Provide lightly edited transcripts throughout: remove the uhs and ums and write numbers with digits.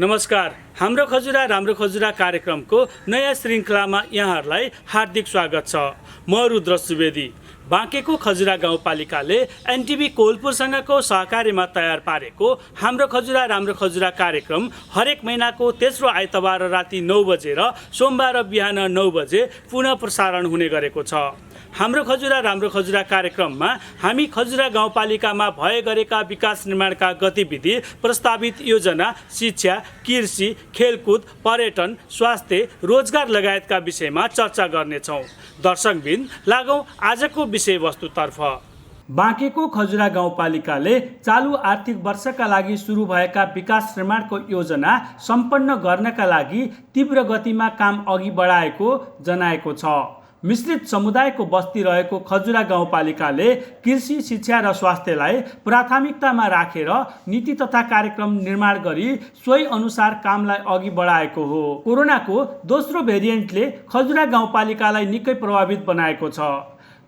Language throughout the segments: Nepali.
नमस्कार। हाम्रो खजुरा राम्रो खजुरा कार्यक्रमको नयाँ श्रृङ्खलामा यहाँहरूलाई हार्दिक स्वागत छ। म रुद्र सुवेदी। बाँकेको खजुरा गाउँपालिकाले एनटिभी कोलपुरसँगको सहकार्यमा तयार पारेको हाम्रो खजुरा राम्रो खजुरा कार्यक्रम हरेक महिनाको तेस्रो आइतबार राति 9 बजे र सोमबार बिहान 9 बजे पुनः प्रसारण हुने गरेको छ। हाम्रो खजुरा राम्रो खजुरा कार्यक्रममा हामी खजुरा गाउँपालिकामा भए गरेका विकास निर्माणका गतिविधि, प्रस्तावित योजना, शिक्षा, कृषि, खेलकुद, पर्यटन, स्वास्थ्य, रोजगार लगायतका विषयमा चर्चा गर्नेछौँ। दर्शकबिन, लागौँ आजको विषयवस्तुतर्फ। बाँकेको खजुरा गाउँपालिकाले चालु आर्थिक वर्षका लागि सुरु भएका विकास निर्माणको योजना सम्पन्न गर्नका लागि तीव्र गतिमा काम अघि बढाएको जनाएको छ। मिश्रित समुदायको बस्ती रहेको खजुरा गाउँपालिकाले कृषि, शिक्षा र स्वास्थ्यलाई प्राथमिकतामा राखेर नीति तथा कार्यक्रम निर्माण गरी सोही अनुसार कामलाई अघि बढाएको हो। कोरोनाको दोस्रो भेरिएन्टले खजुरा गाउँपालिकालाई निकै प्रभावित बनाएको छ।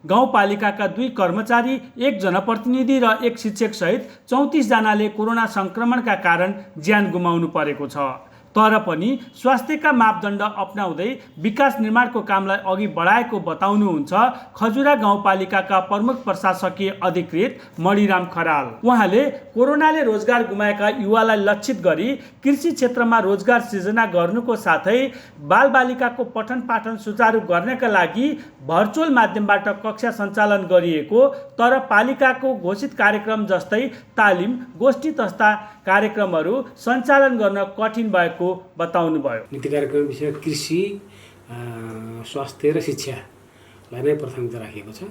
गाउँपालिकाका 2 कर्मचारी, 1 जनप्रतिनिधि र 1 शिक्षक सहित 34 जनाले कोरोना संक्रमणका कारण ज्यान गुमाउनु परेको छ। तर पनि स्वास्थ्यका मापदण्ड अपनाउँदै विकास निर्माणको कामलाई अघि बढाएको बताउनुहुन्छ खजुरा गाउँपालिकाका प्रमुख प्रशासकीय अधिकृत मणिराम खराल। उहाँले कोरोनाले रोजगार गुमाएका युवालाई लक्षित गरी कृषि क्षेत्रमा रोजगार सृजना गर्नुको साथै बालबालिकाको पठन पाठन सुचारू गर्नका लागि भर्चुअल माध्यमबाट कक्षा सञ्चालन गरिएको, तर पालिकाको घोषित कार्यक्रम जस्तै तालिम, गोष्ठी जस्ता कार्यक्रमहरू सञ्चालन गर्न कठिन भएको बताउनुभयो। नीति कार्यक्रम विषय कृषि, स्वास्थ्य र शिक्षालाई नै प्राथमिकता राखिएको छ।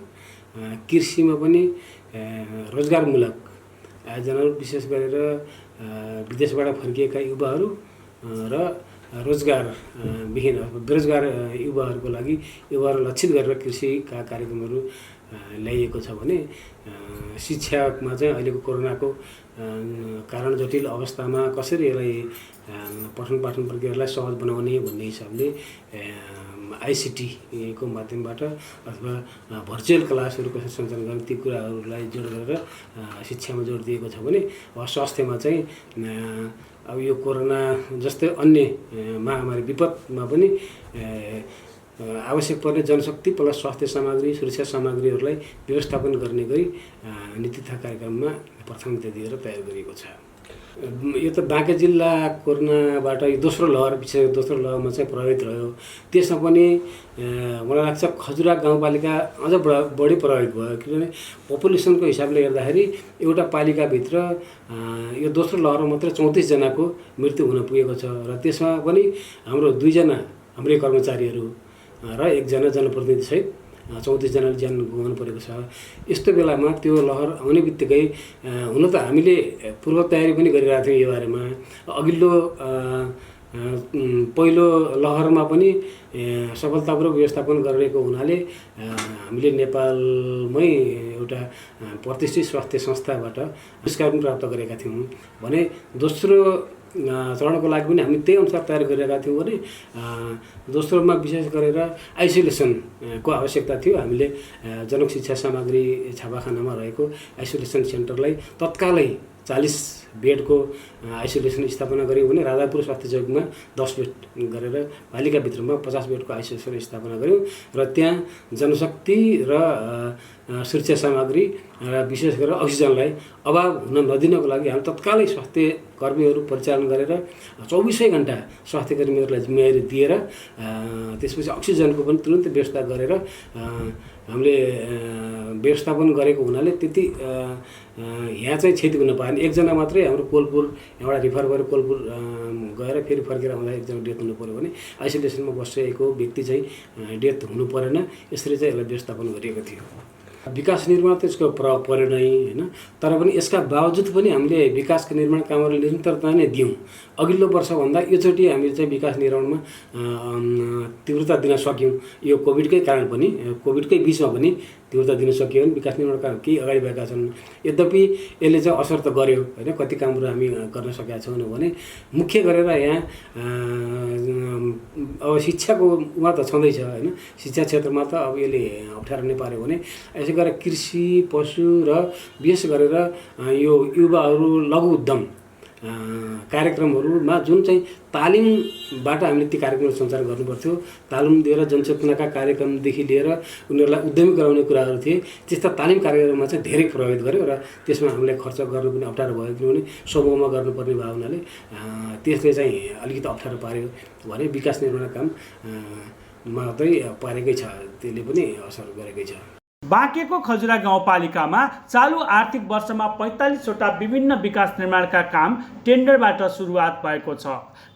कृषिमा पनि रोजगारमूलक आयोजनाहरू विशेष गरेर विदेशबाट फर्किएका युवाहरू र रोजगार विहीन बेरोजगार युवाहरूको लागि युवाहरू लक्षित गरेर कृषिका कार्यक्रमहरू ल्याइएको छ भने शिक्षामा चाहिँ अहिलेको कोरोनाको कारण जटिल अवस्थामा कसरी यसलाई पठन पाठन प्रक्रियालाई सहज बनाउने भन्ने हिसाबले ICT को माध्यमबाट अथवा भर्चुअल क्लासहरू कसरी सञ्चालन गर्ने ती कुराहरूलाई जोड गरेर शिक्षामा जोड दिएको छ भने स्वास्थ्यमा चाहिँ अब यो कोरोना जस्तै अन्य महामारी विपदमा पनि आवश्यक पर्ने जनशक्ति प्लस स्वास्थ्य सामग्री, सुरक्षा सामग्रीहरूलाई व्यवस्थापन गर्ने गरी नीति तथा कार्यक्रममा प्राथमिकता दिएर तयार गरिएको छ। यो त बाँके जिल्ला कोरोनाबाट यो दोस्रो लहर, विशेष दोस्रो लहरमा चाहिँ प्रभावित रह्यो। त्यसमा पनि मलाई लाग्छ खजुरा गाउँपालिका अझ बढी प्रभावित भयो, किनभने पपुलेसनको हिसाबले हेर्दाखेरि एउटा पालिकाभित्र यो दोस्रो लहरमा मात्र 34 जनाको मृत्यु हुन पुगेको छ र त्यसमा पनि हाम्रो 2 जना हाम्रै कर्मचारीहरू र 1 जना जनप्रतिनिधि सहित 34 जनाले ज्यान गुमाउनु परेको छ। यस्तो बेलामा त्यो लहर आउने बित्तिकै हुन त हामीले पूर्व तयारी पनि गरिरहेको थियौँ यो बारेमा। अघिल्लो पहिलो लहरमा पनि सफलतापूर्वक व्यवस्थापन गरेको हुनाले हामीले नेपालमै एउटा प्रतिष्ठित स्वास्थ्य संस्थाबाट पुरस्कार पनि प्राप्त गरेका थियौँ भने दोस्रो चरणको लागि पनि हामी त्यही अनुसार तयार गरिरहेका थियौँ भने दोस्रोमा विशेष गरेर आइसोलेसनको आवश्यकता थियो। हामीले जनक शिक्षा सामग्री छापाखानामा रहेको आइसोलेसन सेन्टरलाई तत्कालै 40 बेडको आइसोलेसन स्थापना गऱ्यौँ भने राजापुर स्वास्थ्य चौकमा 10 बेड गरेर पालिकाभित्रमा 50 बेडको आइसोलेसन स्थापना गऱ्यौँ र त्यहाँ जनशक्ति र सुरक्षा सामग्री र विशेष गरेर अक्सिजनलाई अभाव हुन नदिनको लागि हामी तत्कालै स्वास्थ्य कर्मीहरू परिचालन गरेर 24 घण्टा स्वास्थ्य कर्मीहरूलाई जिम्मेवारी दिएर त्यसपछि अक्सिजनको पनि तुरुन्तै व्यवस्था गरेर हामीले व्यवस्थापन गरेको हुनाले त्यति यहाँ चाहिँ क्षति हुन पाएन। 1 जना मात्रै हाम्रो कोलपुर यहाँबाट रिफर गरेर कोलपुर गएर फेरि फर्केर आउँदा 1 जना डेथ हुनु पऱ्यो भने आइसोलेसनमा बसेको व्यक्ति चाहिँ डेथ हुनु परेन। यसरी चाहिँ यसलाई व्यवस्थापन गरिएको थियो। विकास निर्माण त यसको प्रभाव परेन नै हैन, तर पनि यसका बावजुद पनि हामीले विकासको निर्माण कामहरू निरन्तरता नै दियौँ। अघिल्लो वर्षभन्दा योचोटि हामीले चाहिँ विकास निर्माणमा तीव्रता दिन सक्यौँ। यो कोभिडकै कारण पनि, कोभिडकै बिचमा पनि तीव्रता दिन सकियो भने विकास निर्माण काम केही अगाडि भएका छन्। यद्यपि यसले चाहिँ असर त गर्यो हैन, कति कामहरू हामी गर्न सकेका छौँ भने मुख्य गरेर यहाँ अब शिक्षाको उमा त छँदैछ हैन, शिक्षा क्षेत्रमा त अब यसले अप्ठ्यारो नै पार्यो भने यसै गरेर कृषि, पशु र विशेष गरेर यो युवाहरू लघु उद्यम कार्यक्रमहरूमा जुन चाहिँ तालिमबाट हामीले ती कार्यक्रमहरू सञ्चालन गर्नुपर्थ्यो, तालिम दिएर जनचेतनाका कार्यक्रमदेखि लिएर उनीहरूलाई उद्यमी गराउने कुराहरू थिए, त्यस्ता तालिम कार्यक्रममा चाहिँ धेरै प्रभावित गर्यो र त्यसमा हामीलाई खर्च गर्नु पनि अप्ठ्यारो भयो, किनभने समूहमा गर्नुपर्ने भयो हुनाले त्यसले चाहिँ अलिकति अप्ठ्यारो पार्यो भने विकास निर्माण काममा चाहिँ पारेकै छ, त्यसले पनि असर गरेकै छ। बाँकेको खजुरा गाउँपालिकामा चालु आर्थिक वर्षमा 45वटा विभिन्न विकास निर्माणका काम टेन्डरबाट सुरुवात भएको छ।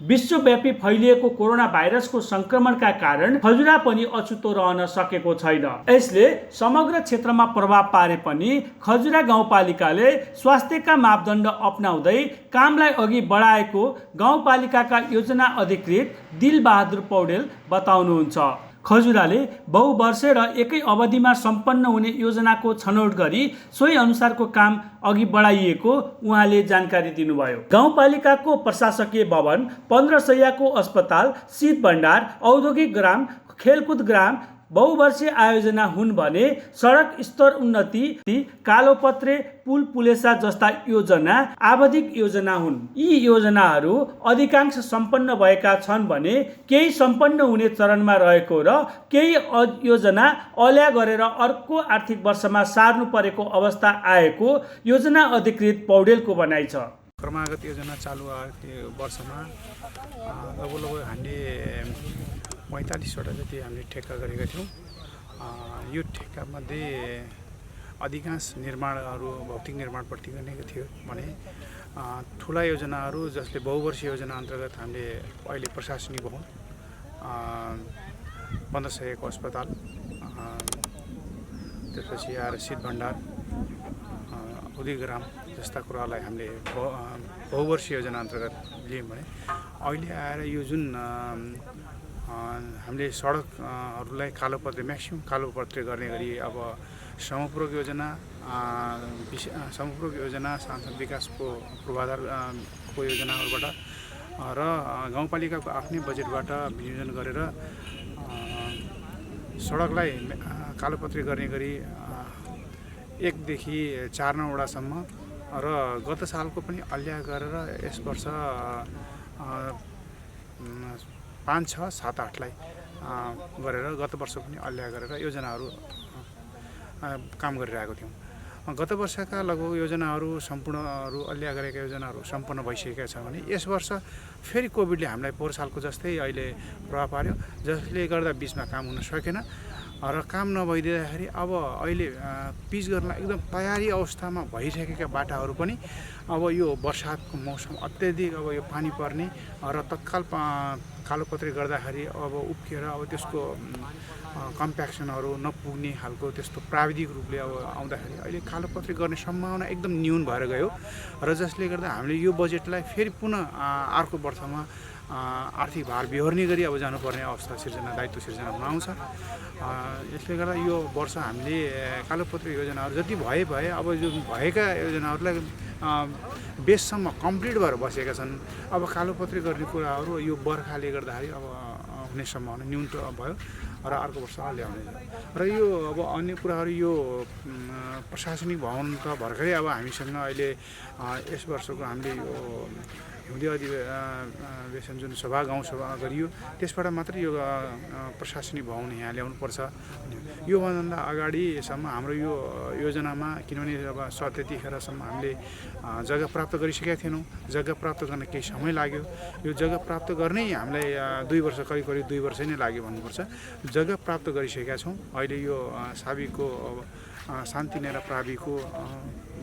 विश्वव्यापी फैलिएको कोरोना भाइरसको संक्रमणका कारण खजुरा पनि अछुतो रहन सकेको छैन। यसले समग्र क्षेत्रमा प्रभाव पारे पनि खजुरा गाउँपालिकाले स्वास्थ्यका मापदण्ड अपनाउँदै कामलाई अघि बढाएको गाउँपालिकाका योजना अधिकृत दिलबहादुर पौडेल बताउनुहुन्छ। खजुराले बहुवर्षे र एकै अवधिमा सम्पन्न हुने योजनाको छनौट गरी सोही अनुसारको काम अघि बढाइएको उहाँले जानकारी दिनुभयो। गाउँपालिकाको प्रशासकीय भवन, 15 शय्याको अस्पताल, शीत भण्डार, औद्योगिक ग्राम, खेलकुद ग्राम बहुवर्षीय आयोजना हुन् भने सडक स्तर उन्नति, कालोपत्रे, पुल पुलेसा जस्ता योजना आवधिक योजना हुन्। यी योजनाहरू अधिकांश सम्पन्न भएका छन् भने केही सम्पन्न हुने चरणमा रहेको र केही योजना अल्या गरेर अर्को आर्थिक वर्षमा सार्नु परेको अवस्था आएको योजना अधिकृत पौडेलको भनाइ छ। क्रमागत योजना चालु वर्षमा लगभग हामीले 45वटा जति हामीले ठेक्का गरेका थियौँ। यो ठेक्कामध्ये अधिकांश निर्माणहरू भौतिक प्रति गर्ने थियो भने ठुला योजनाहरू जसले बहुवर्षीय योजना अन्तर्गत हामीले अहिले प्रशासनिक भवन, 15 शय्याको अस्पताल, त्यसपछि आएर शीत भण्डार, औद्योगिक ग्राम जस्ता कुरालाई हामीले बहुवर्षीय योजना अन्तर्गत लियौँ भने अहिले आएर यो जुन हामीले सडकहरूलाई कालोपत्रे म्याक्सिमम कालोपत्रे गर्ने गरी अब समपूरक योजना, सांसद विकासको पूर्वाधारको योजनाहरूबाट र गाउँपालिकाको आफ्नै बजेटबाट विनियोजन गरेर सडकलाई कालोपत्रे गर्ने गरी 1 देखि 4 वटासम्म र गत सालको पनि अल्या गरेर यस वर्ष 5, 6, 7, 8लाई गरेर गत वर्ष पनि अल्या गरेर योजनाहरू काम गरिरहेको थियौँ। गत वर्षका लगभग योजनाहरू सम्पूर्णहरू अल्या गरेका योजनाहरू सम्पन्न भइसकेका छ भने यस वर्ष फेरि कोभिडले हामीलाई पोहोर सालको जस्तै अहिले प्रभाव पार्यो, जसले गर्दा बिचमा काम हुन सकेन र काम नभइदिँदाखेरि अब अहिले पिच गर्न एकदम तयारी अवस्थामा भइसकेका बाटाहरू पनि अब यो बर्सातको मौसम अत्याधिक अब यो पानी पर्ने र तत्काल कालोपत्रे गर्दाखेरि अब उप्किएर अब त्यसको कम्प्याक्सनहरू नपुग्ने खालको त्यस्तो प्राविधिक रूपले अब आउँदाखेरि अहिले कालोपत्रे गर्ने सम्भावना एकदम न्यून भएर गयो र जसले गर्दा हामीले यो बजेटलाई फेरि पुनः अर्को वर्षमा आर्थिक भार बिहोर्ने गरी अब जानुपर्ने अवस्था दायित्व सिर्जना हुन आउँछ। यसले गर्दा यो वर्ष हामीले कालोपत्रे योजनाहरू जति भए अब जो भएका योजनाहरूलाई बेससम्म कम्प्लिट भएर बसेका छन्। अब कालोपत्रे गर्ने कुराहरू यो बर्खाले गर्दाखेरि अब हुने सम्भावना न्यून भयो र अर्को वर्ष ल्याउने र यो अब अन्य कुराहरू यो प्रशासनिक भवन त भर्खरै अब हामीसँग अहिले यस वर्षको हामीले यो हिउँदे अधिवेशन जुन गाउँसभा गरियो त्यसबाट मात्रै यो प्रशासनिक भवन यहाँ ल्याउनुपर्छ। योभन्दा अगाडिसम्म हाम्रो यो योजनामा किनभने अब त्यतिखेरसम्म हामीले जग्गा प्राप्त गरिसकेका थिएनौँ। जग्गा प्राप्त गर्न केही समय लाग्यो। यो जग्गा प्राप्त गर्नै हामीलाई 2 वर्ष करिब 2 वर्ष नै लाग्यो भन्नुपर्छ। जग्गा प्राप्त गरिसकेका छौँ। अहिले यो साबीको शान्ति नेरा प्राविको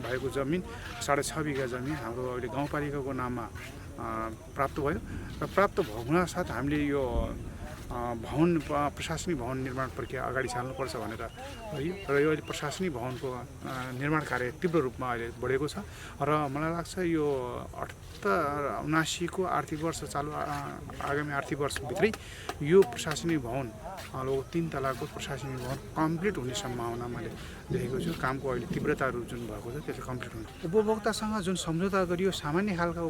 भएको जमिन 6.5 बिघा जमिन हाम्रो अहिले गाउँपालिकाको नाममा प्राप्त भयो र प्राप्त हुन साथ हामीले यो भवन प्रशासनिक भवन निर्माण प्रक्रिया अगाडि चाल्नुपर्छ भनेर गरियो र यो अहिले प्रशासनिक भवनको निर्माण कार्य तीव्र रूपमा अहिले बढेको छ र मलाई लाग्छ यो 78-79 को आर्थिक वर्ष चालु आगामी आर्थिक वर्षभित्रै यो प्रशासनिक भवन लगभग 3 तलाको प्रशासनिक भवन कम्प्लिट हुने सम्भावना मैले देखेको छु। कामको अहिले तीव्रता जुन भएको छ त्यसले कम्प्लिट हुन्छ। उपभोक्तासँग जुन सम्झौता गरियो सामान्य खालका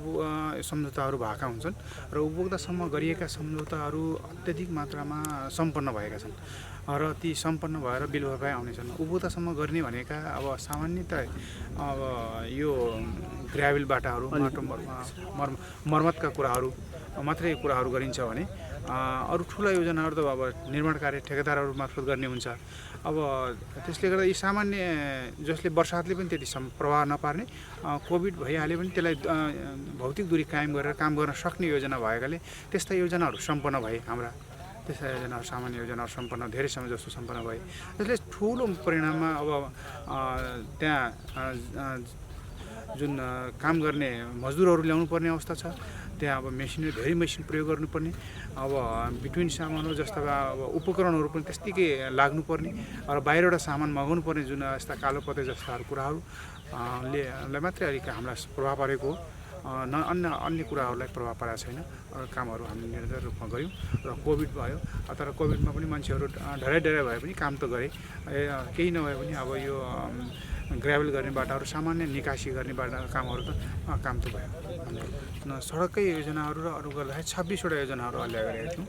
सम्झौताहरू भएका हुन्छन् र उपभोक्तासँग गरिएका सम्झौताहरू अत्याधिक मात्रामा सम्पन्न भएका छन् र ती सम्पन्न भएर बिल भरपाई आउनेछन्। उपभोक्तासँग गर्ने भनेका अब सामान्यतः अब यो ग्राभेल बाटाहरू माटो मर्मतका कुराहरू मात्रै कुराहरू गरिन्छ भने अरू ठुला योजनाहरू त अब निर्माण कार्य ठेकेदारहरू मार्फत गर्ने हुन्छ। अब त्यसले गर्दा यी सामान्य जसले बर्सातले पनि त्यति प्रभाव नपार्ने कोभिड भइहाल्यो भने त्यसलाई भौतिक दूरी कायम गरेर काम गर्न सक्ने योजना भएकाले त्यस्ता योजनाहरू सम्पन्न भए हाम्रा त्यस्ता योजनाहरू सामान्य योजनाहरू सम्पन्न धेरै समय जस्तो सम्पन्न भए त्यसले ठुलो परिणाममा अब त्यहाँ जुन काम गर्ने मजदुरहरू ल्याउनु पर्ने अवस्था छ। त्यहाँ अब धेरै मेसिन प्रयोग गर्नुपर्ने अब बिट्विन सामानहरू जस्ता अब उपकरणहरू पनि त्यत्तिकै लाग्नुपर्ने र बाहिरबाट सामान मगाउनु पर्ने जुन यस्ता कालोपत्ते जस्ताहरू कुराहरूले मात्रै अलिक हामीलाई प्रभाव परेको हो। अन्य कुराहरूलाई प्रभाव पारेको छैन। कामहरू हामीले निरन्तर रूपमा गऱ्यौँ र कोभिड भयो तर कोभिडमा पनि मान्छेहरू ढेरै भए पनि काम त गरे। केही नभए पनि अब यो ग्राभेल गर्ने बाटाहरू सामान्य निकासी गर्ने कामहरू त काम त भयो। सडककै योजनाहरू र अरू गर्दाखेरि 26वटा योजनाहरू अल्याए गरेका थियौँ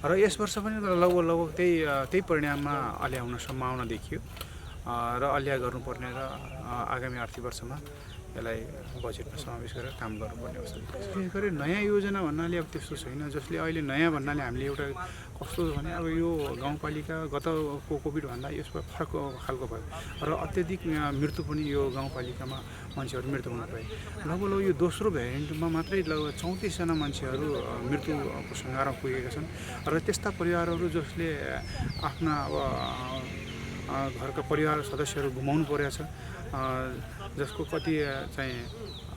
र यस वर्ष पनि लगभग त्यही परिणाममा अल्याउन सम्भावना देखियो र अल्याए गर्नुपर्ने र आगामी आर्थिक वर्षमा यसलाई बजेटमा समावेश गरेर काम गर्नुपर्ने अवस्था। विशेष गरी नयाँ योजना भन्नाले अब त्यस्तो छैन। जसले अहिले नयाँ भन्नाले हामीले एउटा कस्तो भने अब यो गाउँपालिका गतको कोभिडभन्दा यसमा फरक खालको भयो र अत्याधिक मृत्यु पनि यो गाउँपालिकामा मान्छेहरू मृत्यु हुन पाए। लगभग यो दोस्रो भेरिएन्टमा मात्रै लगभग 34जना मान्छेहरू मृत्युको सङ्घारमा पुगेका छन् र त्यस्ता परिवारहरू जसले आफ्ना अब घरका परिवार सदस्यहरू गुमाउनु परेको छ जसको कति चाहिँ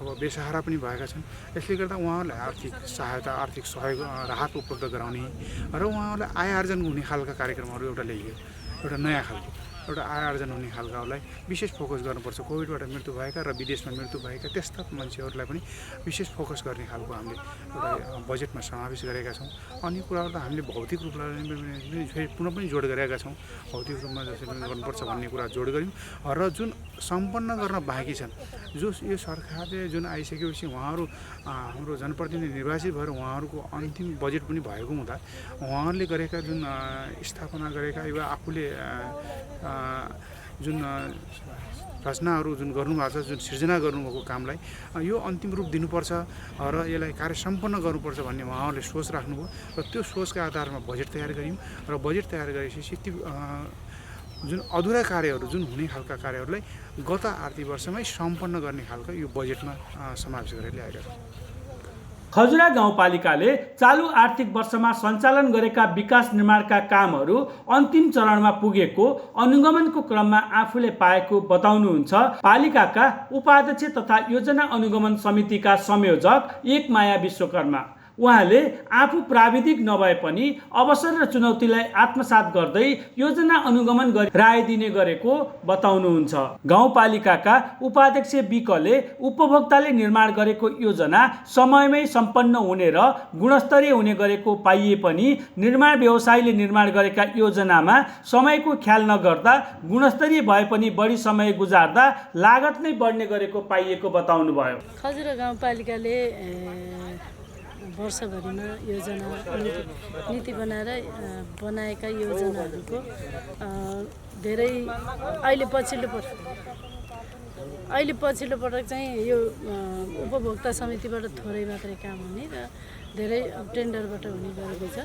अब बेसहारा पनि भएका छन्। यसले गर्दा उहाँहरूलाई आर्थिक सहायता आर्थिक सहयोग राहत उपलब्ध गराउने र उहाँहरूलाई आय आर्जन हुने खालका कार्यक्रमहरू एउटा ल्याइयो। एउटा नयाँ खालको एउटा आय आर्जन हुने खालकाहरूलाई विशेष फोकस गर्नुपर्छ। कोभिडबाट मृत्यु भएका र विदेशमा मृत्यु भएका त्यस्ता मान्छेहरूलाई पनि विशेष फोकस गर्ने खालको हामीले एउटा बजेटमा समावेश गरेका छौँ। अन्य कुराहरू त हामीले भौतिक रूपलाई फेरि पुनः पनि जोड गरेका छौँ। भौतिक रूपमा जसरी गर्नुपर्छ भन्ने कुरा जोड गऱ्यौँ र जुन सम्पन्न गर्न बाँकी छन् यो सरकारले जुन आइसकेपछि उहाँहरू हाम्रो जनप्रतिनिधि निर्वाचित भएर उहाँहरूको अन्तिम बजेट पनि भएको हुँदा उहाँहरूले गरेका जुन स्थापना गरेका वा आफूले जुन रचनाहरू जुन गर्नुभएको छ जुन सिर्जना गर्नुभएको कामलाई यो अन्तिम रूप दिनुपर्छ र यसलाई कार्य सम्पन्न गर्नुपर्छ भन्ने उहाँहरूले सोच राख्नुभयो र त्यो सोचका आधारमा बजेट तयार गऱ्यौँ र बजेट तयार गरेपछि ती जुन अधुरा कार्यहरू जुन हुने खालका कार्यहरूलाई गत आर्थिक वर्षमै सम्पन्न गर्ने खालको यो बजेटमा समावेश गरेर ल्याएका छौँ। खजुरा गाउँपालिकाले चालु आर्थिक वर्षमा सञ्चालन गरेका विकास निर्माणका कामहरू अन्तिम चरणमा पुगेको अनुगमनको क्रममा आफूले पाएको बताउनुहुन्छ पालिकाका उपाध्यक्ष तथा योजना अनुगमन समितिका संयोजक एकमाया विश्वकर्मा। उहाँले आफू प्राविधिक नभए पनि अवसर र चुनौतीलाई आत्मसात गर्दै योजना अनुगमन गरी राय दिने गरेको बताउनुहुन्छ। गाउँपालिकाका उपाध्यक्ष विकले उपभोक्ताले निर्माण गरेको योजना समयमै सम्पन्न हुने र गुणस्तरीय हुने गरेको पाइए पनि निर्माण व्यवसायीले निर्माण गरेका योजनामा समयको ख्याल नगर्दा गुणस्तरीय भए पनि बढी समय गुजार्दा लागत नै बढ्ने गरेको पाइएको बताउनुभयो। खजुरा गाउँपालिकाले वर्षभरिमा योजना नीति बनाएर बनाएका योजनाहरूको धेरै अहिले पछिल्लो पटक चाहिँ यो उपभोक्ता समितिबाट थोरै मात्रै काम हुने र धेरै टेन्डरबाट हुने गरेको छ।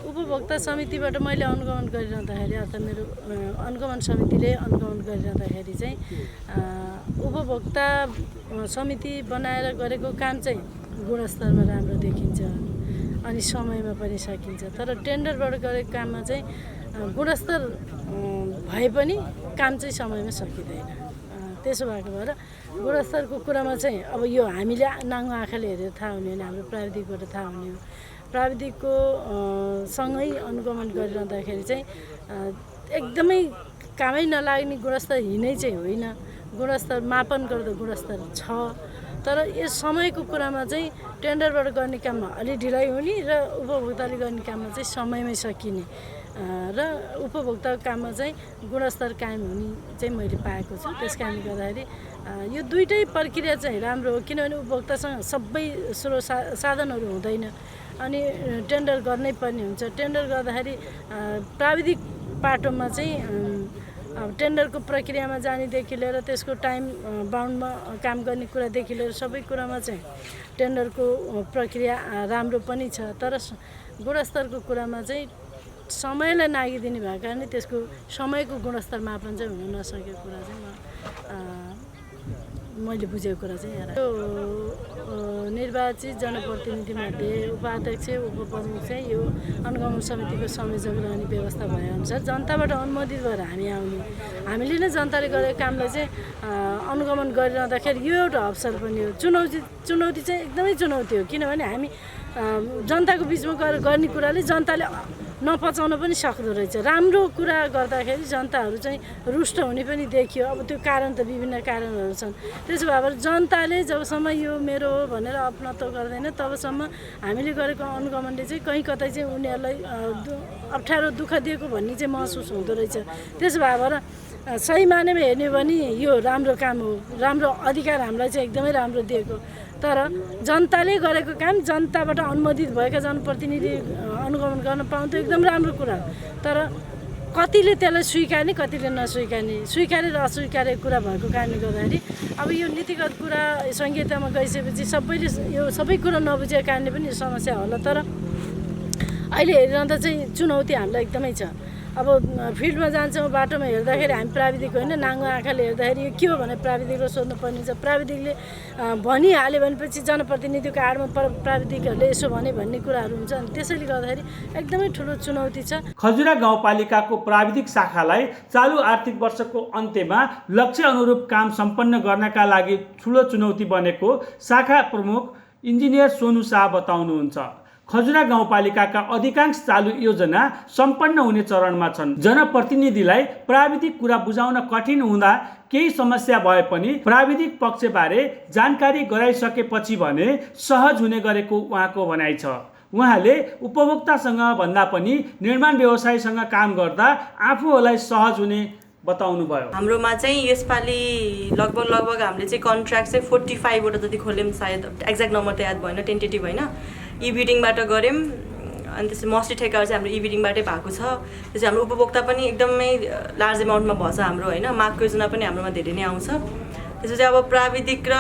उपभोक्ता समितिबाट मैले अनुगमन गरिरहँदाखेरि अर्थात् मेरो अनुगमन समितिले अनुगमन गरिरहँदाखेरि चाहिँ उपभोक्ता समिति बनाएर गरेको काम चाहिँ गुणस्तरमा राम्रो देखिन्छ अनि समयमा पनि सकिन्छ। तर टेन्डरबाट गरेको काममा चाहिँ गुणस्तर भए पनि काम चाहिँ समयमा सकिँदैन। त्यसो भएको भएर गुणस्तरको कुरामा चाहिँ अब यो हामीले नाङ्गो आँखाले हेरेर थाहा हुने हो, हाम्रो प्राविधिकबाट थाहा हुने हो। प्राविधिकको सँगै अनुगमन गरिरहँदाखेरि चाहिँ एकदमै कामै नलाग्ने गुणस्तर हिँडै चाहिँ होइन। गुणस्तर मापन गर्दा गुणस्तर छ, तर यस समयको कुरामा चाहिँ टेन्डरबाट गर्ने काममा अलि ढिलाइ हुने र उपभोक्ताले गर्ने काममा चाहिँ समयमै सकिने र उपभोक्ताको काममा चाहिँ गुणस्तर कायम हुने चाहिँ मैले पाएको छु। त्यस कारणले गर्दाखेरि यो दुईटै प्रक्रिया चाहिँ राम्रो हो, किनभने उपभोक्तासँग सबै साधनहरू हुँदैन अनि टेन्डर गर्नै पर्ने हुन्छ। टेन्डर गर्दाखेरि प्राविधिक पाटोमा चाहिँ अब टेन्डरको प्रक्रियामा जानेदेखि लिएर त्यसको टाइम बााउन्डमा काम गर्ने कुरादेखि लिएर सबै कुरामा चाहिँ टेन्डरको प्रक्रिया राम्रो पनि छ, तर गुणस्तरको कुरामा चाहिँ समयलाई नागिदिने भएको कारणले त्यसको समयको गुणस्तर मापन चाहिँ हुन नसकेको कुरा चाहिँ मैले बुझेको कुरा चाहिँ यहाँ यो निर्वाचित जनप्रतिनिधिमध्ये उपाध्यक्ष उपप्रमुख चाहिँ यो अनुगमन समितिको संयोजक रहने व्यवस्था भएअनुसार जनताबाट अनुमोदित भएर हामी आउने, हामीले नै जनताले गरेको कामलाई चाहिँ अनुगमन गरिरहँदाखेरि यो एउटा अवसर पनि हो। चुनौती चाहिँ एकदमै चुनौती हो, किनभने हामी जनताको बिचमा गएर गर्ने कुराले जनताले नपचाउन पनि सक्दो रहेछ। राम्रो कुरा गर्दाखेरि जनताहरू चाहिँ रुष्ट हुने पनि देखियो। अब त्यो कारण त विभिन्न कारणहरू छन्। त्यसो भए जनताले जबसम्म यो मेरो हो भनेर अपनत्व गर्दैन तबसम्म हामीले गरेको अनुगमनले चाहिँ कहीँ कतै चाहिँ उनीहरूलाई अप्ठ्यारो दुःख दिएको भन्ने चाहिँ महसुस हुँदो रहेछ। त्यसो भएर सही मानेमा हेर्ने भने यो राम्रो काम हो, राम्रो अधिकार हामीलाई चाहिँ एकदमै राम्रो दिएको। तर जनताले गरेको काम जनताबाट अनुमोदित भएका जनप्रतिनिधि अनुगमन गर्न पाउनु त एकदम राम्रो कुरा हो। तर कतिले त्यसलाई स्वीकार्ने कतिले नस्वीकार्ने, स्वीकारे र अस्वीकार्य कुरा भएको कारणले गर्दाखेरि अब यो नीतिगत कुरा संहितामा गइसकेपछि सबैले यो सबै कुरा नबुझेको कारणले पनि समस्या होला। तर अहिले हेरिरहँदा चाहिँ चुनौती हामीलाई एकदमै छ। अब फिल्डमा जान्छौँ, बाटोमा हेर्दाखेरि हामी प्राविधिक होइन, नाङ्गो आँखाले हेर्दाखेरि यो के हो भने प्राविधिकलाई सोध्नुपर्ने हुन्छ। प्राविधिकले भनिहाल्यो भनेपछि जनप्रतिनिधिको आडमा प्राविधिकहरूले यसो भने भन्ने कुराहरू हुन्छ। अनि त्यसैले गर्दाखेरि एकदमै ठुलो चुनौती छ। खजुरा गाउँपालिकाको प्राविधिक शाखालाई चालु आर्थिक वर्षको अन्त्यमा लक्ष्य अनुरूप काम सम्पन्न गर्नका लागि ठुलो चुनौती बनेको शाखा प्रमुख इन्जिनियर सोनु शाह बताउनुहुन्छ। खजुरा गाउँपालिकाका अधिकांश चालु योजना सम्पन्न हुने चरणमा छन्। जनप्रतिनिधिलाई प्राविधिक कुरा बुझाउन कठिन हुँदा केही समस्या भए पनि प्राविधिक पक्षबारे जानकारी गराइसकेपछि भने सहज हुने गरेको उहाँको भनाइ छ। उहाँले उपभोक्तासँग भन्दा पनि निर्माण व्यवसायीसँग काम गर्दा आफूहरूलाई सहज हुने बताउनुभयो। हाम्रोमा चाहिँ यसपालि लगभग हामीले चाहिँ कन्ट्र्याक्ट चाहिँ 45 वटा जति खोल्यौँ, सायद एक्ज्याक्ट नम्बर त याद भएन, टेन्टेटिभ होइन। बिडिङबाट गऱ्यौँ अनि त्यसपछि मस्टी ठेकाहरू चाहिँ हाम्रो बिडिङबाटै भएको छ। त्यसपछि हाम्रो उपभोक्ता पनि एकदमै लार्ज एमाउन्टमा भएछ हाम्रो होइन। मागको योजना पनि हाम्रोमा धेरै नै आउँछ। त्यसपछि अब प्राविधिक र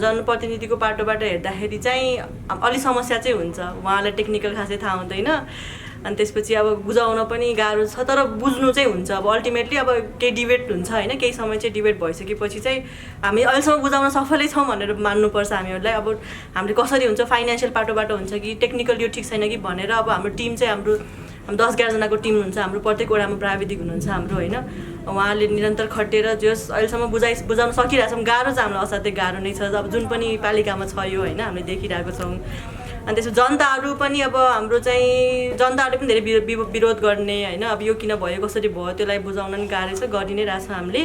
जनप्रतिनिधिको पाटोबाट हेर्दाखेरि चाहिँ अलि समस्या चाहिँ हुन्छ। उहाँलाई टेक्निकल खासै थाहा हुँदैन अनि त्यसपछि अब बुझाउन पनि गाह्रो छ। तर बुझ्नु चाहिँ हुन्छ। अब अल्टिमेटली अब केही डिबेट हुन्छ होइन, केही समय चाहिँ डिबेट भइसकेपछि चाहिँ हामी अहिलेसम्म बुझाउन सफलै छौँ भनेर मान्नुपर्छ हामीहरूलाई। अब हामीले कसरी हुन्छ, फाइनेन्सियल पाटोबाट हुन्छ कि टेक्निकल यो ठिक छैन कि भनेर अब हाम्रो टिम चाहिँ हाम्रो 10-11 जनाको टिम हुन्छ हाम्रो। प्रत्येक वडामा प्राविधिक हुनुहुन्छ हाम्रो होइन। उहाँले निरन्तर खटेर जस अहिलेसम्म बुझाउन सकिरहेछौँ। गाह्रो चाहिँ हामीलाई असाध्यै गाह्रो नै छ। अब जुन पनि पालिकामा छ यो होइन, हामीले देखिरहेको छौँ। अनि त्यसपछि जनताहरू पनि अब हाम्रो चाहिँ जनताहरूले पनि धेरै विरोध गर्ने होइन। अब यो किन भयो, कसरी भयो, त्यसलाई बुझाउन पनि गाह्रो छ, गरि नै रहेछ हामीले।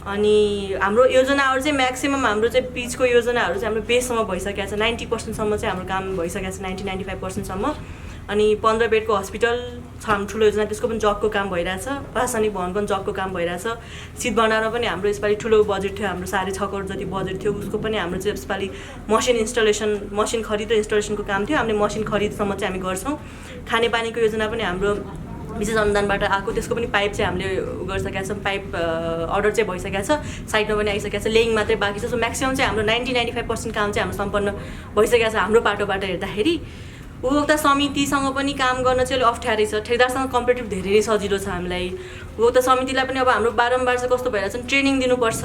अनि हाम्रो योजनाहरू चाहिँ म्याक्सिमम् हाम्रो चाहिँ पिचको योजनाहरू चाहिँ हाम्रो बेससम्म भइसकेको छ। 90% चाहिँ हाम्रो काम भइसकेको छ, 90-95% अनि 15 बेडको हस्पिटल छ हाम्रो ठुलो योजना, त्यसको पनि जगको काम भइरहेछ। प्रशासनिक भवन पनि जगको काम भइरहेछ। शीत भण्डारमा पनि हाम्रो यसपालि ठुलो बजेट थियो, हाम्रो 6.5 करोड जति बजेट थियो। उसको पनि हाम्रो चाहिँ यसपालि मसिन खरिद र इन्स्टलेसनको काम थियो। हामीले मसिन खरिदसम्म चाहिँ हामी गर्छौँ। खानेपानीको योजना पनि हाम्रो विशेष अनुदानबाट आएको, त्यसको पनि पाइप चाहिँ हामीले गरिसकेका छौँ। पाइप अर्डर चाहिँ भइसकेको छ, साइडमा पनि आइसकेको छ, लेइङ मात्रै बाँकी छ। सो म्याक्सिमम् चाहिँ हाम्रो 90-95% काम चाहिँ हाम्रो सम्पन्न भइसकेको छ हाम्रो पाटोबाट हेर्दाखेरि। उपभोक्ता समितिसँग पनि काम गर्न चाहिँ अलिक अप्ठ्यारै छ। ठेकदारसँग कम्पेरिटिभ धेरै नै सजिलो छ हामीलाई। उपभोक्ता समितिलाई पनि अब हाम्रो बारम्बार चाहिँ कस्तो भइरहेछ, ट्रेनिङ दिनुपर्छ।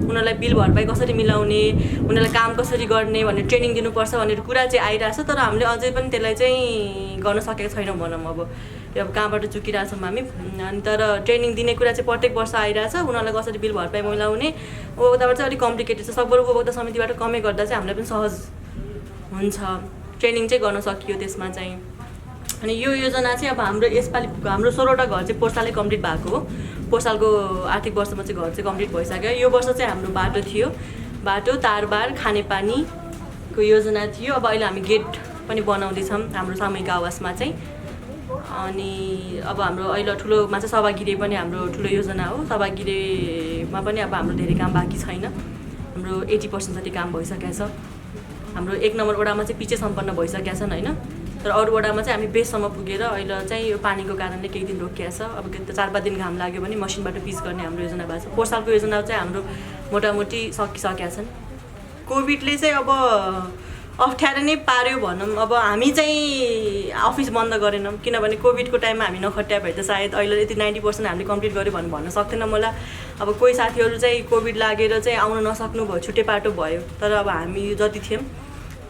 उनीहरूलाई बिल भरपाई कसरी मिलाउने, उनीहरूलाई काम कसरी गर्ने भनेर ट्रेनिङ दिनुपर्छ भनेर कुरा चाहिँ आइरहेछ। तर हामीले अझै पनि त्यसलाई चाहिँ गर्न सकेको छैनौँ भनौँ। अब यो कहाँबाट चुकिरहेछौँ हामी। अनि तर ट्रेनिङ दिने कुरा चाहिँ प्रत्येक वर्ष आइरहेछ। उनीहरूलाई कसरी बिल भरपाई मिलाउने उपभोक्ताबाट चाहिँ अलिक कम्प्लिकेटेड छ। सकभर उपभोक्ता समितिबाट कमै गर्दा चाहिँ हामीलाई पनि सहज हुन्छ। ट्रेनिङ चाहिँ गर्न सकियो त्यसमा चाहिँ। अनि यो योजना चाहिँ अब हाम्रो यसपालि हाम्रो 16वटा घर चाहिँ पोहोर सालै कम्प्लिट भएको हो। पोहोर सालको आर्थिक वर्षमा चाहिँ घर चाहिँ कम्प्लिट भइसक्यो। यो वर्ष चाहिँ हाम्रो बाटो थियो, बाटो तारबार खानेपानीको योजना थियो। अब अहिले हामी गेट पनि बनाउँदैछौँ हाम्रो सामूहिक आवासमा चाहिँ। अनि अब हाम्रो अहिले ठुलोमा चाहिँ सभागिरी पनि हाम्रो ठुलो योजना हो। सभागिरीमा पनि अब हाम्रो धेरै काम बाँकी छैन। हाम्रो 80% जति काम भइसकेको छ। हाम्रो 1 नम्बर वडामा चाहिँ पिछे सम्पन्न भइसकेका छन् होइन। तर अरू वडामा चाहिँ हामी बेससम्म पुगेर अहिले चाहिँ यो पानीको कारणले केही दिन रोकिएको छ। अब 4-5 दिन घाम लाग्यो भने मसिनबाट पिच गर्ने हाम्रो योजना भएको छ। पोहोर सालको योजना चाहिँ हाम्रो मोटामोटी सकिसकेका छन्। कोभिडले चाहिँ अब अप्ठ्यारो नै पार्यो भनौँ। अब हामी चाहिँ अफिस बन्द गरेनौँ किनभने कोभिडको टाइममा हामी नखट्या भए त सायद अहिले यति 90% हामीले कम्प्लिट गर्यो भनेर भन्न सक्दैन मलाई। अब कोही साथीहरू चाहिँ कोभिड लागेर चाहिँ आउन नसक्नु भयो, छुट्टै पाटो भयो। तर अब हामी जति थियौँ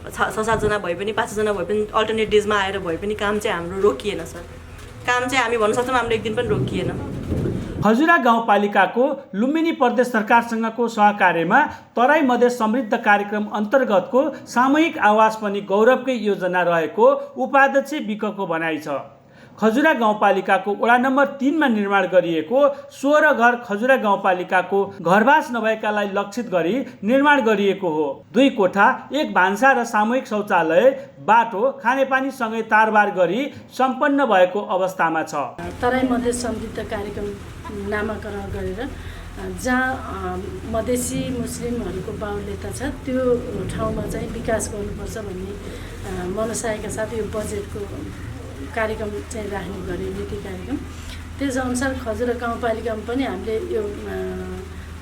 6-7 जना भए पनि 5 जना भए पनि अल्टरनेट डेजमा आएर भए पनि काम चाहिँ हाम्रो रोकिएन सर। काम चाहिँ हामी भन्न सक्छौँ हाम्रो एक दिन पनि रोकिएन। खजुरा गाउँपालिकाको लुम्बिनी प्रदेश सरकारसँगको सहकार्यमा तराई मधेस समृद्ध कार्यक्रम अन्तर्गतको सामूहिक आवास पनि गौरवकै योजना रहेको उपाध्यक्ष विकको भनाइ छ। खजुरा गाउँपालिकाको वडा नम्बर 3 मा निर्माण गरिएको 16 घर खजुरा गाउँपालिकाको घरवास नभएकालाई लक्षित गरी निर्माण गरिएको हो। 2 कोठा, 1 भान्सा र सामूहिक शौचालय, बाटो, खानेपानीसँगै तारबार गरी सम्पन्न भएको अवस्थामा छ। तराई मधेस समृद्ध कार्यक्रम नामाकरण गरेर जहाँ मधेसी मुस्लिमहरूको बाहुल्यता छ त्यो ठाउँमा चाहिँ विकास गर्नुपर्छ भन्ने मनसायका साथ यो बजेटको कार्यक्रम चाहिँ राख्ने गरे नीति कार्यक्रम। त्यसअनुसार खजुरा गाउँपालिकामा पनि हामीले यो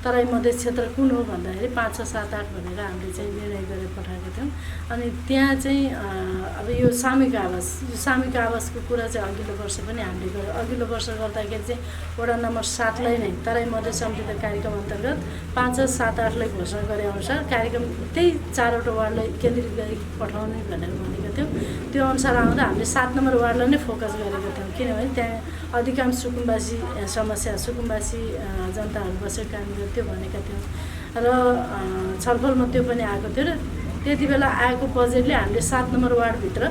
तराई मधेस क्षेत्र कुन हो भन्दाखेरि 5, 6, 7, 8 भनेर हामीले चाहिँ निर्णय गरेर पठाएको थियौँ। अनि त्यहाँ चाहिँ अब यो सामूहिक आवासको कुरा चाहिँ अघिल्लो वर्ष पनि हामीले गऱ्यौँ। अघिल्लो वर्ष गर्दाखेरि चाहिँ वडा नम्बर 7 लाई नै तराई मधेस समृद्ध कार्यक्रम अन्तर्गत 5, 6, 7, 8 लाई घोषणा गरे अनुसार कार्यक्रम त्यही 4वटा वार्डलाई केन्द्रित गरी पठाउने भनेर भनेका थियौँ। त्यो अनुसार आउँदा हामीले 7 नम्बर वार्डलाई नै फोकस गरेका थियौँ किनभने त्यहाँ अधिकांश सुकुम्बासी सुकुम्बासी जनताहरू बसेर काम गर्थ्यो भनेका थियौँ र छलफलमा त्यो पनि आएको थियो। र त्यति बेला आएको बजेटले हामीले 7 नम्बर वार्डभित्र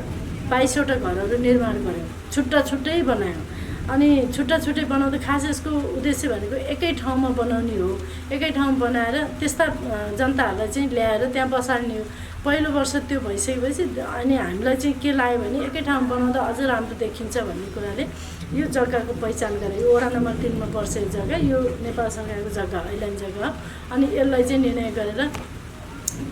22वटा घरहरू निर्माण गऱ्यौँ, छुट्टै बनायौँ। अनि छुट्टै बनाउँदा खास यसको उद्देश्य भनेको एकै ठाउँमा बनाउने हो। एकै ठाउँ बनाएर त्यस्ता जनताहरूलाई चाहिँ ल्याएर त्यहाँ बसाल्ने हो। पहिलो वर्ष त्यो भइसकेपछि अनि हामीलाई चाहिँ के लाग्यो भने एकै ठाउँ बनाउँदा अझ राम्रो देखिन्छ भन्ने कुराले यो जग्गाको पहिचान गरे। यो वडा नम्बर 3 मा पर्छ यो जग्गा, यो नेपाल सरकारको जग्गा ऐल्यान्ड जग्गा। अनि यसलाई चाहिँ निर्णय गरेर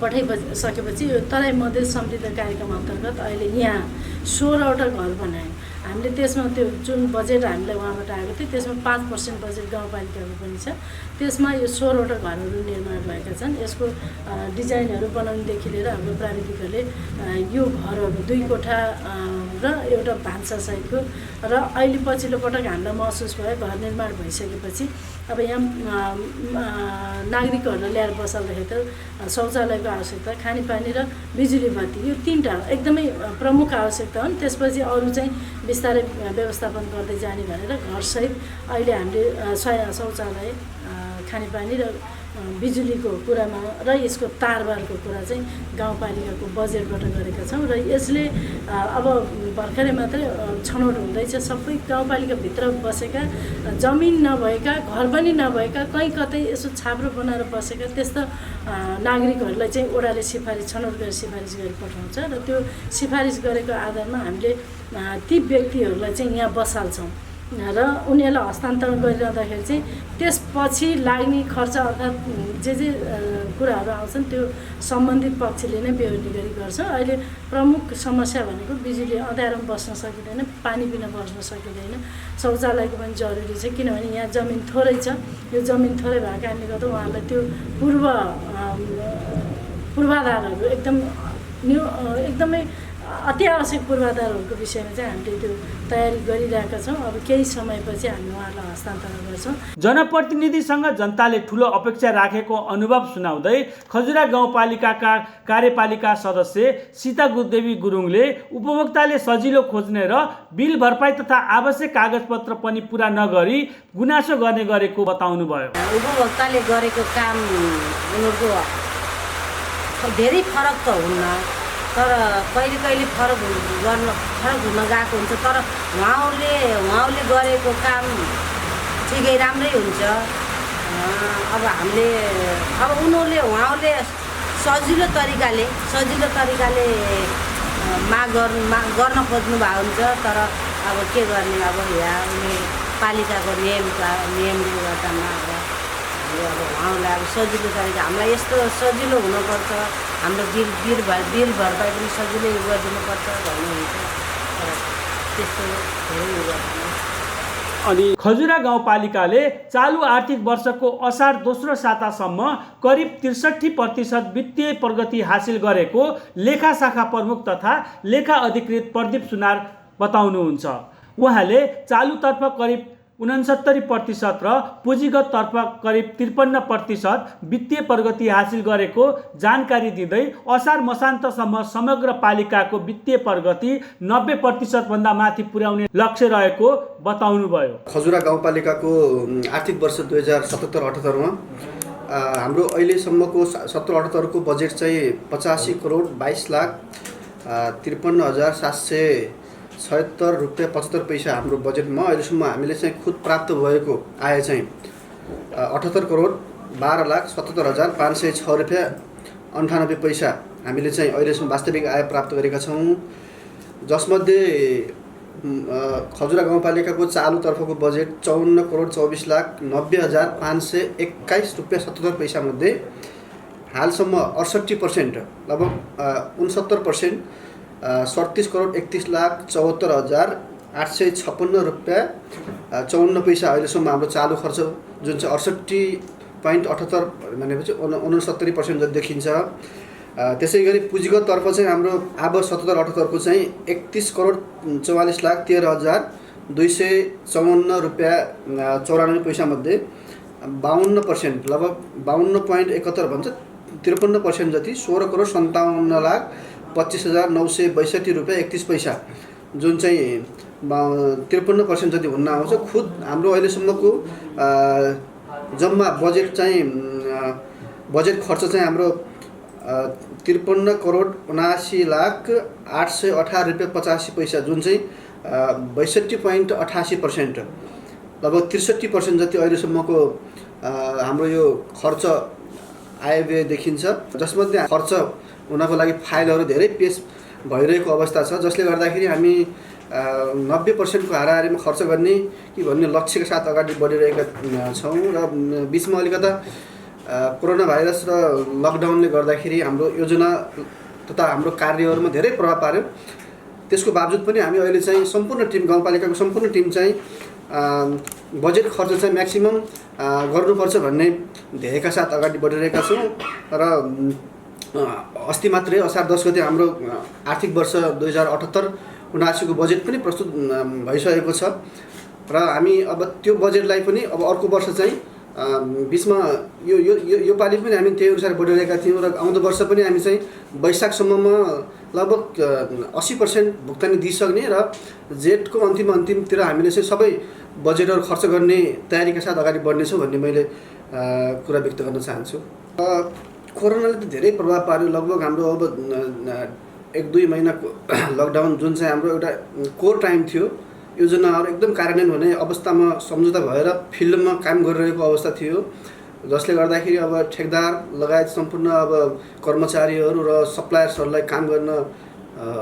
पठाइसकेपछि यो तराई मधेस समृद्ध कार्यक्रम अन्तर्गत अहिले यहाँ 16वटा घर बनायौँ हामीले। त्यसमा त्यो जुन बजेट हामीलाई उहाँबाट आएको थियो त्यसमा 5% बजेट गाउँपालिकाको पनि छ। त्यसमा यो 16वटा घरहरू निर्माण भएका छन्। यसको डिजाइनहरू बनाउनेदेखि लिएर हाम्रो प्राविधिकहरूले यो घरहरू 2 कोठा र एउटा भान्सा सहितको र अहिले पछिल्लो पटक हामीलाई महसुस भयो घर निर्माण भइसकेपछि अब यहाँ नागरिकहरूलाई ल्याएर बसाल्दाखेरि त शौचालयको आवश्यकता, खानेपानी र बिजुली बत्ती यो 3टा एकदमै प्रमुख आवश्यकता हुन्। त्यसपछि अरू चाहिँ बिस्तारै व्यवस्थापन गर्दै जाने भनेर घरसहित अहिले हामीले शौचालय, खानेपानी र बिजुलीको कुरामा र यसको तारबारको कुरा चाहिँ गाउँपालिकाको बजेटबाट गरेका छौँ। र यसले अब भर्खरै मात्रै छनौट हुँदैछ। सबै गाउँपालिकाभित्र बसेका, जमिन नभएका, घर पनि नभएका, कहीँ कतै यसो छाप्रो बनाएर बसेका त्यस्ता नागरिकहरूलाई चाहिँ ओडाले छनौट गरेर सिफारिस गरी पठाउँछ। र त्यो सिफारिस गरेको आधारमा हामीले ती व्यक्तिहरूलाई चाहिँ यहाँ बसाल्छौँ र उनीहरूलाई हस्तान्तरण गरिरहँदाखेरि चाहिँ त्यसपछि लाग्ने खर्च अर्थात् जे कुराहरू आउँछन् त्यो सम्बन्धित पक्षले नै बेहोर्ने गरी गर्छ। अहिले प्रमुख समस्या भनेको बिजुली अँध्यारोमा बस्न सकिँदैन, पानी पिन बस्न सकिँदैन, शौचालयको पनि जरुरी छ किनभने यहाँ जमिन थोरै छ। यो जमिन थोरै भएको कारणले गर्दा उहाँहरूलाई त्यो पूर्वाधारहरू एकदमै अति आवश्यक पूर्वाधारहरूको विषयमा चाहिँ हामीले त्यो तयारी गरिरहेका छौँ। अब केही समयपछि हामी उहाँहरूलाई हस्तान्तरण गर्छौँ। जनप्रतिनिधिसँग जनताले ठुलो अपेक्षा राखेको अनुभव सुनाउँदै खजुरा गाउँपालिकाका कार्यपालिका सदस्य सीता गुरुदेवी गुरुङले उपभोक्ताले सजिलो खोज्ने र बिल भरपाई तथा आवश्यक कागजपत्र पनि पुरा नगरी गुनासो गर्ने गरेको बताउनुभयो। उपभोक्ताले गरेको काम उनीहरूको धेरै फरक त हुन्न, तर कहिले फरक हुन गएको हुन्छ। तर उहाँहरूले गरेको काम ठिकै राम्रै हुन्छ। अब उहाँहरूले सजिलो तरिकाले माग गर्न खोज्नु भएको हुन्छ। तर अब के गर्ने, अब यहाँ पालिकाको नियमले गर्दामा अब उहाँहरूलाई अब सजिलो तरिका हामीलाई यस्तो सजिलो हुनुपर्छ, हाम्रो बिल भरपाई पनि सजिलै गरिदिनुपर्छ भन्नुहुन्छ। त्यस्तो धेरै उयो गर्दैन। अनि खजुरा गाउँपालिकाले चालु आर्थिक वर्षको असार दोस्रो सातासम्म करिब 63% वित्तीय प्रगति हासिल गरेको लेखा शाखा प्रमुख तथा लेखा अधिकृत प्रदीप सुनार बताउनुहुन्छ। उहाँले चालुतर्फ करिब 69% र पुँजीगततर्फ करिब 53% वित्तीय प्रगति हासिल गरेको जानकारी दिँदै असार मसान्तसम्म समग्र पालिकाको वित्तीय प्रगति 90% भन्दा माथि पुर्याउने लक्ष्य रहेको बताउनुभयो। खजुरा गाउँपालिकाको आर्थिक वर्ष 2077-78 हाम्रो अहिलेसम्मको 77-78 को बजेट चाहिँ 85 करोड 22,53,776 रुपियाँ 75 पैसा हाम्रो बजेटमा अहिलेसम्म हामीले चाहिँ खुद प्राप्त भएको आय चाहिँ 78 करोड 12,77,506 रुपियाँ 98 पैसा हामीले चाहिँ अहिलेसम्म वास्तविक आय प्राप्त गरेका छौँ। जसमध्ये खजुरा गाउँपालिकाको चालुतर्फको बजेट 54 करोड 24,90,521 रुपियाँ 77 पैसा मध्ये हालसम्म 68% लगभग 69% 37 करोड 31,74,856 रुपियाँ 54 पैसा अहिलेसम्म हाम्रो चालु खर्च जुन चाहिँ 68.78 भनेपछि 69% जति देखिन्छ। त्यसै गरी पुँजीगततर्फ चाहिँ हाम्रो अब 77-78 को चाहिँ 31 करोड 44,13,254 रुपियाँ 94 पैसा मध्ये 52% लगभग 52.71 भन्छ 53% जति 16 करोड 57,25,962 रुपियाँ 31 पैसा जुन चाहिँ 53% जति हुन आउँछ। खुद हाम्रो अहिलेसम्मको जम्मा बजेट चाहिँ बजेट खर्च चाहिँ हाम्रो 53 करोड 79,818 रुपियाँ 85 पैसा जुन चाहिँ 62.88% लगभग 63% जति अहिलेसम्मको हाम्रो यो खर्च आयव्यय देखिन्छ। जसमध्ये खर्च हुनको लागि फाइलहरू धेरै पेश भइरहेको अवस्था छ, जसले गर्दाखेरि हामी 90% को हाराहारीमा खर्च गर्ने कि भन्ने लक्ष्यका साथ अगाडि बढिरहेका छौँ। र बिचमा अलिकता कोरोना भाइरस र लकडाउनले गर्दाखेरि हाम्रो योजना तथा हाम्रो कार्यहरूमा धेरै प्रभाव पार्यो। त्यसको बावजुद पनि हामी अहिले चाहिँ सम्पूर्ण टिम गाउँपालिकाको सम्पूर्ण टिम चाहिँ बजेट खर्च चाहिँ म्याक्सिमम गर्नुपर्छ भन्ने ध्येयका साथ अगाडि बढिरहेका छौँ। र अस्ति मात्रै असार 10 गते हाम्रो आर्थिक वर्ष 2078-79 को बजेट पनि प्रस्तुत भइसकेको छ। र हामी अब त्यो बजेटलाई पनि अब अर्को वर्ष चाहिँ बिचमा यो पालि पनि हामी त्यही अनुसार बढिरहेका थियौँ। र आउँदो वर्ष पनि हामी चाहिँ वैशाखसम्ममा लगभग 80% भुक्तानी दिइसक्ने र जेठको अन्तिमतिर हामीले चाहिँ सबै बजेटहरू खर्च गर्ने तयारीका साथ अगाडि बढ्नेछौँ भन्ने मैले कुरा व्यक्त गर्न चाहन्छु। कोरोनाले त धेरै प्रभाव पार्यो। लगभग हाम्रो अब 1-2 महिनाको लकडाउन जुन चाहिँ हाम्रो एउटा कोर टाइम थियो, योजनाहरू एकदम कार्यान्वयन हुने अवस्थामा सम्झौता भएर फिल्डमा काम गरिरहेको अवस्था थियो, जसले गर्दाखेरि अब ठेकदार लगायत सम्पूर्ण अब कर्मचारीहरू र सप्लायर्सहरूलाई काम गर्न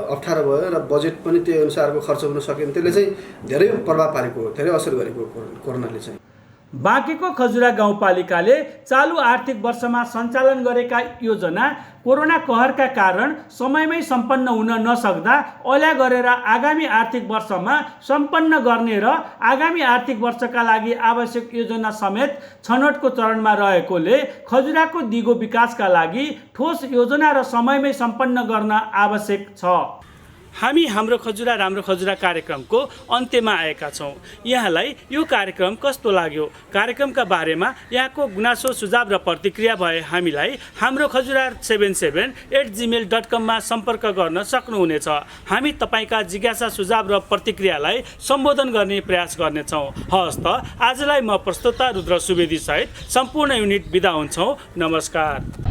अप्ठ्यारो भयो र बजेट पनि त्यही अनुसारको खर्च हुन सकेन। त्यसले चाहिँ धेरै प्रभाव पारेको, धेरै असर गरेको कोरोनाले चाहिँ। बाँकेको खजुरा गाउँपालिकाले चालु आर्थिक वर्षमा सञ्चालन गरेका योजना कोरोना कहरका कारण समयमै सम्पन्न हुन नसक्दा औल्या गरेर आगामी आर्थिक वर्षमा सम्पन्न गर्ने र आगामी आर्थिक वर्षका लागि आवश्यक योजना समेत छनौटको चरणमा रहेकोले खजुराको दिगो विकासका लागि ठोस योजना र समयमै सम्पन्न गर्न आवश्यक छ। हामी हाम्रो खजुरा राम्रो खजुरा कार्यक्रमको अन्त्यमा आएका छौँ। यहाँलाई यो कार्यक्रम कस्तो लाग्यो? कार्यक्रमका बारेमा यहाँको गुनासो सुझाव र प्रतिक्रिया भए हामीलाई हाम्रो खजुरा77@gmail.com मा सम्पर्क गर्न सक्नुहुनेछ। हामी तपाईँका जिज्ञासा सुझाव र प्रतिक्रियालाई सम्बोधन गर्ने प्रयास गर्नेछौँ। हवस् त आजलाई म प्रस्तोता रुद्र सुवेदी सहित सम्पूर्ण युनिट बिदा हुन्छौँ। नमस्कार।